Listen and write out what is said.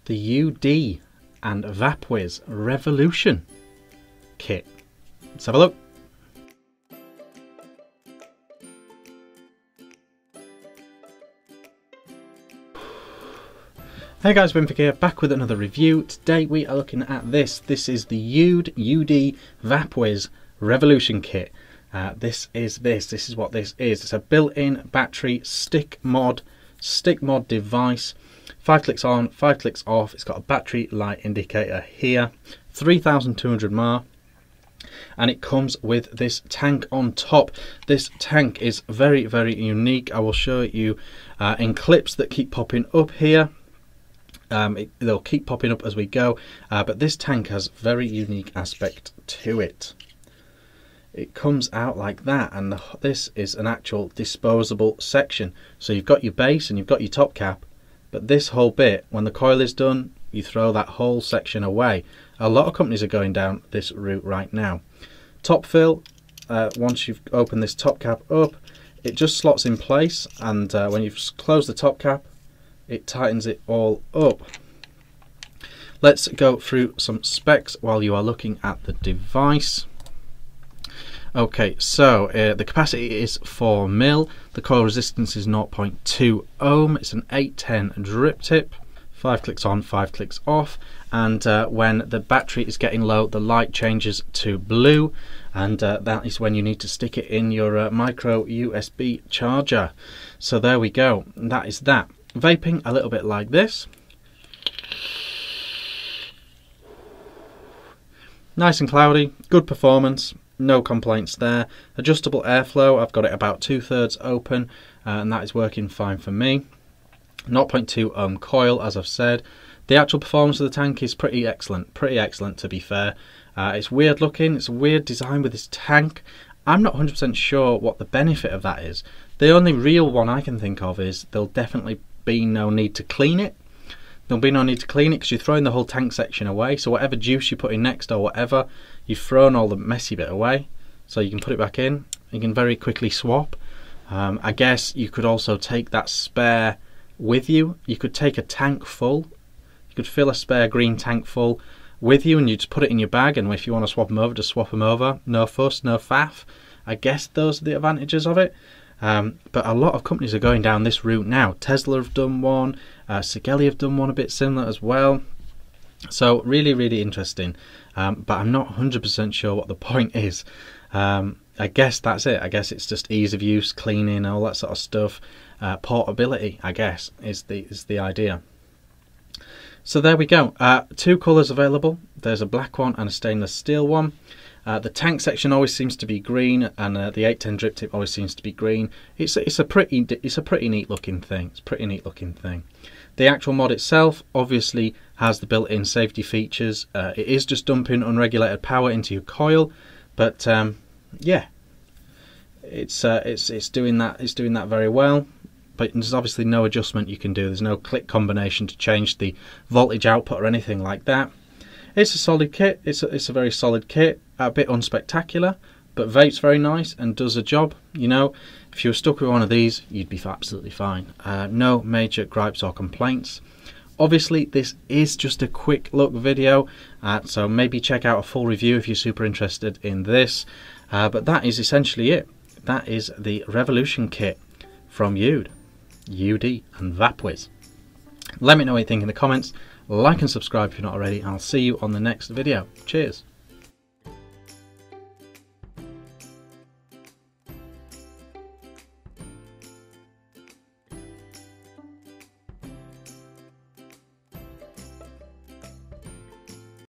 the Youde and Vapwiz Revolution kit. Let's have a look. Hey guys, Vick here, back with another review. Today we are looking at this. This is the Youde Vapwiz Revolution kit. This is what this is. It's a built-in battery stick mod device. 5 clicks on, 5 clicks off. It's got a battery light indicator here, 3200 mAh, and it comes with this tank on top. This tank is very unique. I will show you in clips that keep popping up here. They'll keep popping up as we go, but this tank has a very unique aspect to it. It comes out like that, and this is an actual disposable section. So you've got your base and you've got your top cap, but this whole bit, when the coil is done, you throw that whole section away. A lot of companies are going down this route right now. Top fill, once you've opened this top cap up, it just slots in place, and when you've closed the top cap, it tightens it all up. Let's go through some specs while you are looking at the device. Okay, so the capacity is 4 mil, the coil resistance is 0.2 ohm, it's an 810 drip tip, 5 clicks on, 5 clicks off, and when the battery is getting low, the light changes to blue, and that is when you need to stick it in your micro USB charger. So there we go, that is that. Vaping a little bit like this. Nice and cloudy, good performance. No complaints there. Adjustable airflow, I've got it about 2/3 open, and that is working fine for me. 0.2 ohm coil, as I've said. The actual performance of the tank is pretty excellent to be fair. It's weird looking, it's a weird design with this tank. I'm not 100% sure what the benefit of that is. The only real one I can think of is there'll definitely be no need to clean it. There'll be no need to clean it because you're throwing the whole tank section away, so whatever juice you put in next or whatever, you've thrown all the messy bit away, so you can put it back in. You can very quickly swap. I guess you could also take that spare with you. You could take a tank full. You could fill a spare green tank full with you, and you just put it in your bag, and if you want to swap them over, just swap them over. No fuss, no faff. I guess those are the advantages of it. But a lot of companies are going down this route now. Tesla have done one, Sigeli have done one a bit similar as well. So really interesting, but I'm not 100% sure what the point is. I guess that's it. I guess it's just ease of use, cleaning, all that sort of stuff. Portability, I guess, is the idea. So there we go. 2 colours available. There's a black one and a stainless steel one. The tank section always seems to be green, and the 810 drip tip always seems to be green. It's a pretty neat looking thing. It's a pretty neat looking thing. The actual mod itself obviously has the built-in safety features. It is just dumping unregulated power into your coil, but yeah, it's doing that. It's doing that very well. But there's obviously no adjustment you can do. There's no click combination to change the voltage output or anything like that. It's a solid kit. It's a very solid kit. A bit unspectacular, but vapes very nice and does a job. You know, if you were stuck with one of these, you'd be absolutely fine. No major gripes or complaints. Obviously, this is just a quick look video, so maybe check out a full review if you're super interested in this. But that is essentially it. That is the Revolution kit from Youde and Vapwiz. Let me know what you think in the comments. Like and subscribe if you're not already. I'll see you on the next video. Cheers.